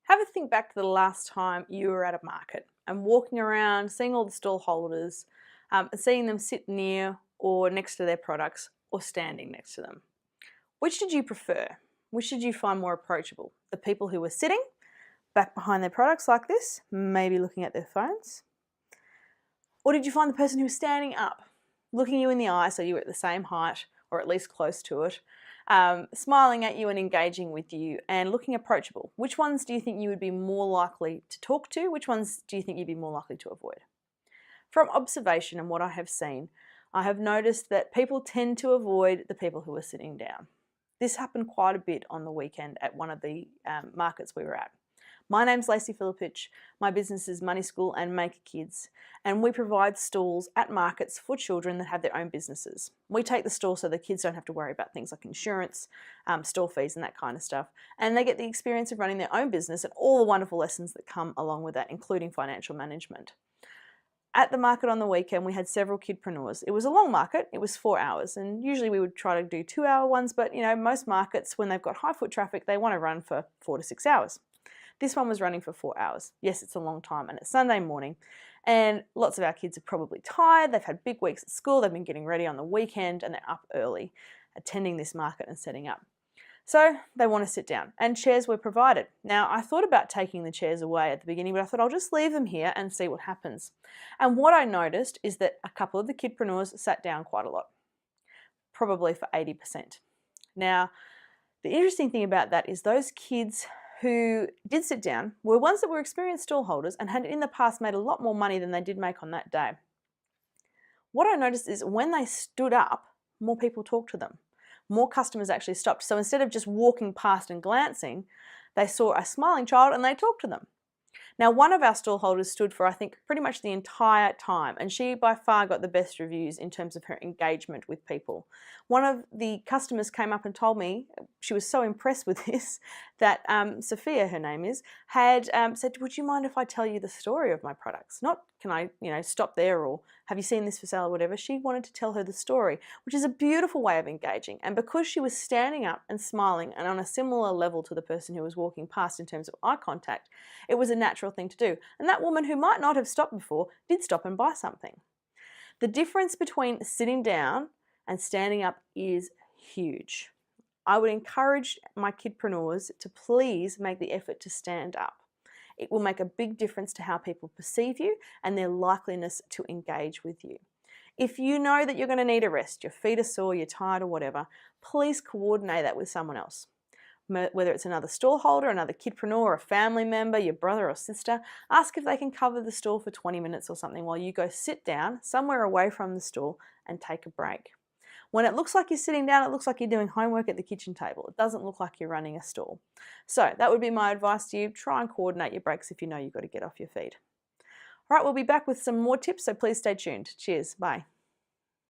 Have a think back to the last time you were at a market and walking around, seeing all the stall holders, seeing them sit near or next to their products or standing next to them. Which did you prefer? Which did you find more approachable? The people who were sitting back behind their products like this, maybe looking at their phones? Or did you find the person who was standing up, looking you in the eye so you were at the same height or at least close to it, smiling at you and engaging with you and looking approachable? Which ones do you think you would be more likely to talk to? Which ones do you think you'd be more likely to avoid? From observation and what I have seen, I have noticed that people tend to avoid the people who are sitting down. This happened quite a bit on the weekend at one of the markets we were at. My name's Lacey. My business is Money School and Maker Kids, and we provide stalls at markets for children that have their own businesses. We take the stall so the kids don't have to worry about things like insurance, stall fees and that kind of stuff, and they get the experience of running their own business and all the wonderful lessons that come along with that, including financial management. At the market on the weekend, we had several kidpreneurs. It was a long market, it was 4 hours, and usually we would try to do 2-hour ones, but most markets, when they've got high foot traffic, they want to run for 4 to 6 hours. This one was running for 4 hours. Yes, it's a long time, and it's Sunday morning, and lots of our kids are probably tired. They've had big weeks at school, they've been getting ready on the weekend, and they're up early, attending this market and setting up. So they want to sit down, and chairs were provided. Now, I thought about taking the chairs away at the beginning, but I thought I'll just leave them here and see what happens. And what I noticed is that a couple of the kidpreneurs sat down quite a lot, probably for 80%. Now, the interesting thing about that is those kids who did sit down were ones that were experienced stall holders and had in the past made a lot more money than they did make on that day. What I noticed is when they stood up, more people talked to them. More customers actually stopped. So instead of just walking past and glancing, they saw a smiling child and they talked to them. Now, one of our stall holders stood for, I think, pretty much the entire time, and she by far got the best reviews in terms of her engagement with people. One of the customers came up and told me, she was so impressed with this, that Sophia, her name is, had said, "Would you mind if I tell you the story of my products? Not, can I, stop there, or have you seen this for sale or whatever?" She wanted to tell her the story, which is a beautiful way of engaging. And because she was standing up and smiling and on a similar level to the person who was walking past in terms of eye contact, it was a natural thing to do. And that woman, who might not have stopped before, did stop and buy something. The difference between sitting down and standing up is huge. I would encourage my kidpreneurs to please make the effort to stand up. It will make a big difference to how people perceive you and their likeliness to engage with you. If you know that you're going to need a rest, your feet are sore, you're tired or whatever, please coordinate that with someone else. Whether it's another stall holder, another kidpreneur, a family member, your brother or sister, ask if they can cover the stall for 20 minutes or something while you go sit down somewhere away from the stall and take a break. When it looks like you're sitting down, it looks like you're doing homework at the kitchen table. It doesn't look like you're running a stall. So that would be my advice to you. Try and coordinate your breaks if you know you've got to get off your feet. All right, we'll be back with some more tips, so please stay tuned. Cheers, bye.